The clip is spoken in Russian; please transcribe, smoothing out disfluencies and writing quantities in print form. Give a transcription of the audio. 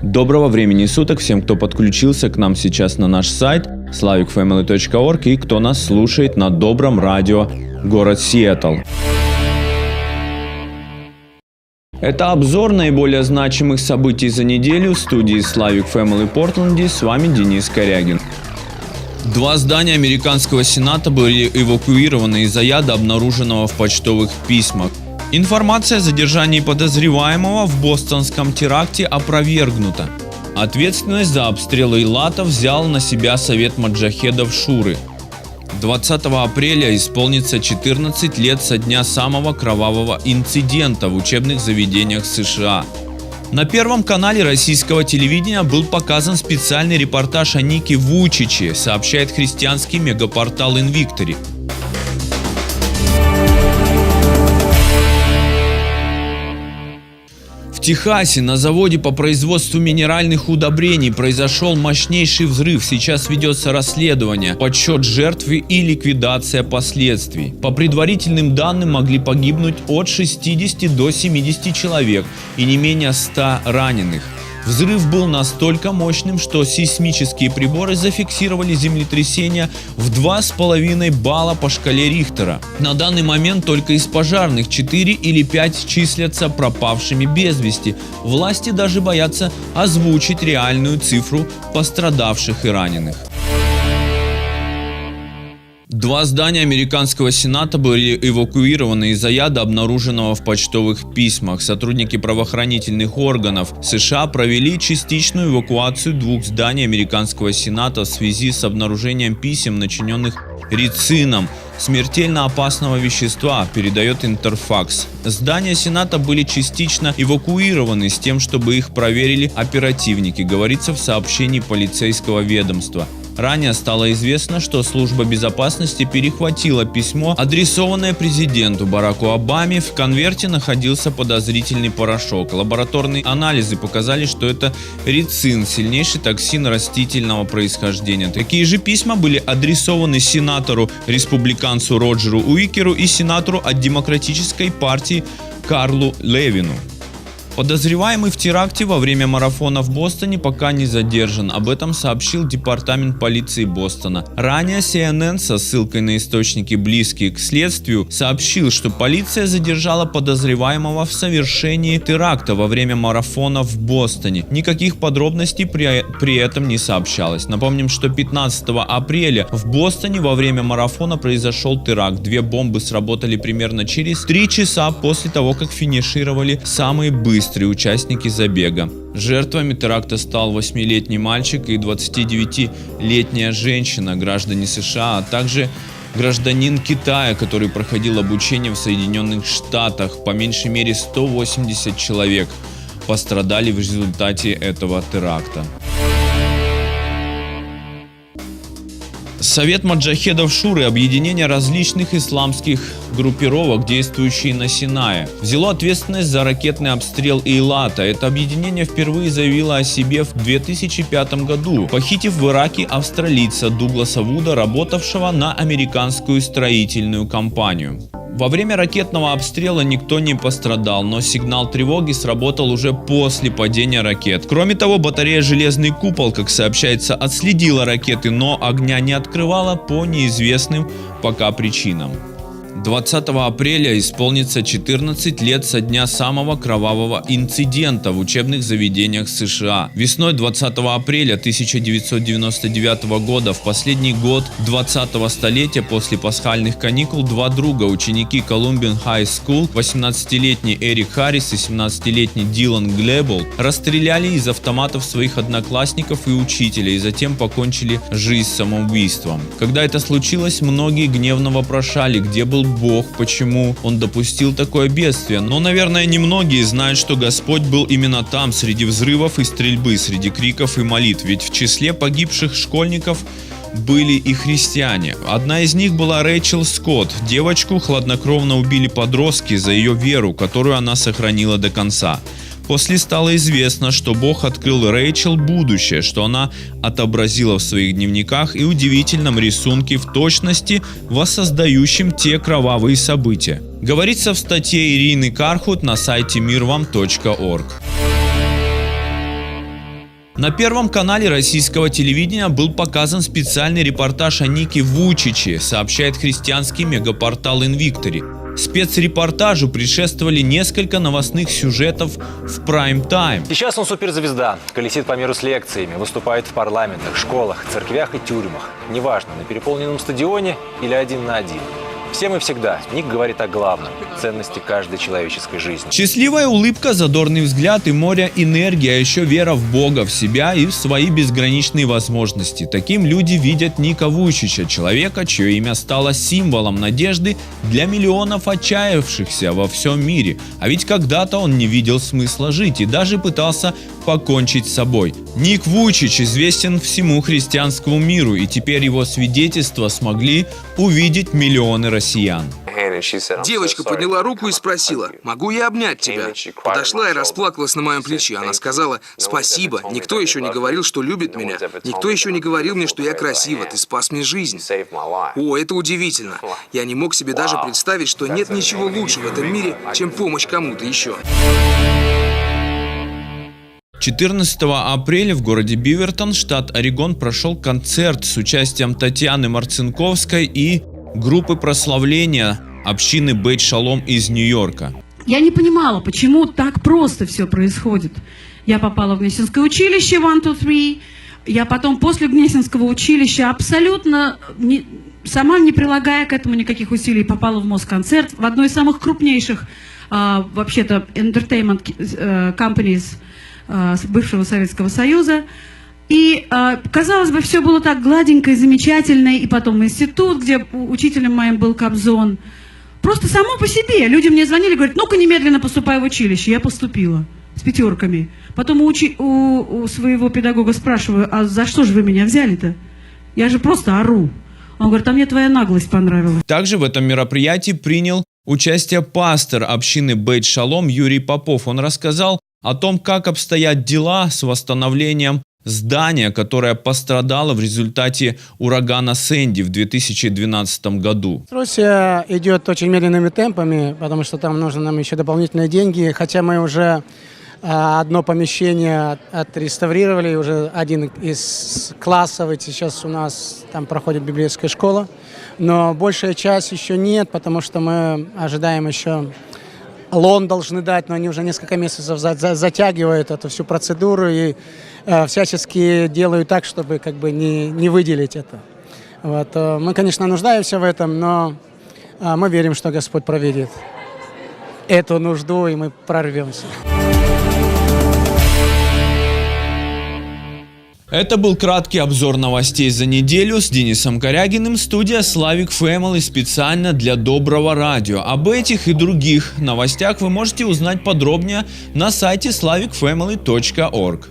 Доброго времени суток всем, кто подключился к нам сейчас на наш сайт slavicfamily.org и кто нас слушает на добром радио город Сиэтл. Это обзор наиболее значимых событий за неделю в студии Slavic Family Портленде. С вами Денис Корягин. Два здания американского сената были эвакуированы из-за яда, обнаруженного в почтовых письмах. Информация о задержании подозреваемого в бостонском теракте опровергнута. Ответственность за обстрел Эйлата взял на себя Совет маджахедов Шуры. 20 апреля исполнится 14 лет со дня самого кровавого инцидента в учебных заведениях США. На Первом канале российского телевидения был показан специальный репортаж о Нике Вуйчиче, сообщает христианский мегапортал Invictory. В Техасе на заводе по производству минеральных удобрений произошел мощнейший взрыв. Сейчас ведется расследование, подсчет жертв и ликвидация последствий. По предварительным данным могли погибнуть от 60 до 70 человек и не менее 100 раненых. Взрыв был настолько мощным, что сейсмические приборы зафиксировали землетрясение в 2,5 балла по шкале Рихтера. На данный момент только из пожарных 4 или 5 числятся пропавшими без вести. Власти даже боятся озвучить реальную цифру пострадавших и раненых. Два здания американского сената были эвакуированы из-за яда, обнаруженного в почтовых письмах. Сотрудники правоохранительных органов США провели частичную эвакуацию двух зданий американского сената в связи с обнаружением писем, начиненных рицином, смертельно опасного вещества, передает Интерфакс. Здания сената были частично эвакуированы с тем, чтобы их проверили оперативники, говорится в сообщении полицейского ведомства. Ранее стало известно, что служба безопасности перехватила письмо, адресованное президенту Бараку Обаме. В конверте находился подозрительный порошок. Лабораторные анализы показали, что это рицин, сильнейший токсин растительного происхождения. Такие же письма были адресованы сенатору-республиканцу Роджеру Уикеру и сенатору от Демократической партии Карлу Левину. Подозреваемый в теракте во время марафона в Бостоне пока не задержан. Об этом сообщил департамент полиции Бостона. Ранее CNN со ссылкой на источники, близкие к следствию, сообщил, что полиция задержала подозреваемого в совершении теракта во время марафона в Бостоне. Никаких подробностей при этом не сообщалось. Напомним, что 15 апреля в Бостоне во время марафона произошел теракт. Две бомбы сработали примерно через 3 часа после того, как финишировали самые быстрые участники забега. Жертвами теракта стал 8-летний мальчик и 29-летняя женщина, граждане США, а также гражданин Китая, который проходил обучение в Соединенных Штатах. По меньшей мере 180 человек пострадали в результате этого теракта. Совет маджахедов Шуры, объединение различных исламских группировок, действующие на Синае, взяло ответственность за ракетный обстрел Эйлата. Это объединение впервые заявило о себе в 2005 году, похитив в Ираке австралийца Дугласа Вуда, работавшего на американскую строительную компанию. Во время ракетного обстрела никто не пострадал, но сигнал тревоги сработал уже после падения ракет. Кроме того, батарея «Железный купол», как сообщается, отследила ракеты, но огня не открывала по неизвестным пока причинам. 20 апреля исполнится 14 лет со дня самого кровавого инцидента в учебных заведениях США. Весной 20 апреля 1999 года, в последний год 20-го столетия после пасхальных каникул, два друга, ученики Колумбиан High School, 18-летний Эрик Харрис и 17-летний Дилан Глебл, расстреляли из автоматов своих одноклассников и учителя и затем покончили жизнь самоубийством. Когда это случилось, многие гневно вопрошали, где был Бог, почему Он допустил такое бедствие. Но, наверное, немногие знают, что Господь был именно там, среди взрывов и стрельбы, среди криков и молитв. Ведь в числе погибших школьников были и христиане. Одна из них была Рэйчел Скотт. Девочку хладнокровно убили подростки за ее веру, которую она сохранила до конца. После стало известно, что Бог открыл Рэйчел будущее, что она отобразила в своих дневниках и удивительном рисунке, в точности воссоздающем те кровавые события. Говорится в статье Ирины Кархут на сайте mirvam.org. На Первом канале российского телевидения был показан специальный репортаж о Нике Вуйчиче, сообщает христианский мегапортал Invictory. Спецрепортажу предшествовали несколько новостных сюжетов в прайм-тайм. Сейчас он суперзвезда, колесит по миру с лекциями, выступает в парламентах, школах, церквях и тюрьмах. Неважно, на переполненном стадионе или один на один. Всем и всегда Ник говорит о главном – ценности каждой человеческой жизни. Счастливая улыбка, задорный взгляд и море энергии, а еще вера в Бога, в себя и в свои безграничные возможности. Таким люди видят Ника Вуйчича, человека, чье имя стало символом надежды для миллионов отчаявшихся во всем мире. А ведь когда-то он не видел смысла жить и даже пытался покончить с собой. Ник Вуйчич известен всему христианскому миру, и теперь его свидетельства смогли увидеть миллионы россиян. Девочка подняла руку и спросила: «Могу я обнять тебя?» Подошла и расплакалась на моем плече. Она сказала: «Спасибо. Никто еще не говорил, что любит меня. Никто еще не говорил мне, что я красива. Ты спас мне жизнь». О, это удивительно. Я не мог себе даже представить, что нет ничего лучше в этом мире, чем помощь кому-то еще. 14 апреля в городе Бивертон, штат Орегон, прошел концерт с участием Татьяны Марцинковской и группы прославления общины Бейт Шалом из Нью-Йорка. Я не понимала, почему так просто все происходит. Я попала в Гнесинское училище 1, 2, 3. Я потом после Гнесинского училища абсолютно, сама не прилагая к этому никаких усилий, попала в Москонцерт, в одной из самых крупнейших, вообще-то, entertainment companies бывшего Советского Союза. И, казалось бы, все было так гладенько и замечательно. И потом институт, где учителем моим был Кобзон. Просто само по себе. Люди мне звонили, говорят: ну-ка немедленно поступай в училище. Я поступила с 5. Потом у своего педагога спрашиваю: а за что же вы меня взяли-то? Я же просто ору. Он говорит: а мне твоя наглость понравилась. Также в этом мероприятии принял участие пастор общины Бейт Шалом Юрий Попов. Он рассказал о том, как обстоят дела с восстановлением здания, которое пострадало в результате урагана Сэнди в 2012 году. Стройка идет очень медленными темпами, потому что там нужно нам еще дополнительные деньги, хотя мы уже одно помещение отреставрировали, уже один из классов, сейчас у нас там проходит библейская школа, но большая часть еще нет, потому что мы ожидаем еще... Лон должны дать, но они уже несколько месяцев затягивают эту всю процедуру и всячески делают так, чтобы как бы не выделить это. Вот. Мы, конечно, нуждаемся в этом, но мы верим, что Господь проведет эту нужду, и мы прорвемся. Это был краткий обзор новостей за неделю с Денисом Корягиным. Студия Slavic Family специально для Доброго радио. Об этих и других новостях вы можете узнать подробнее на сайте slavicfamily.org.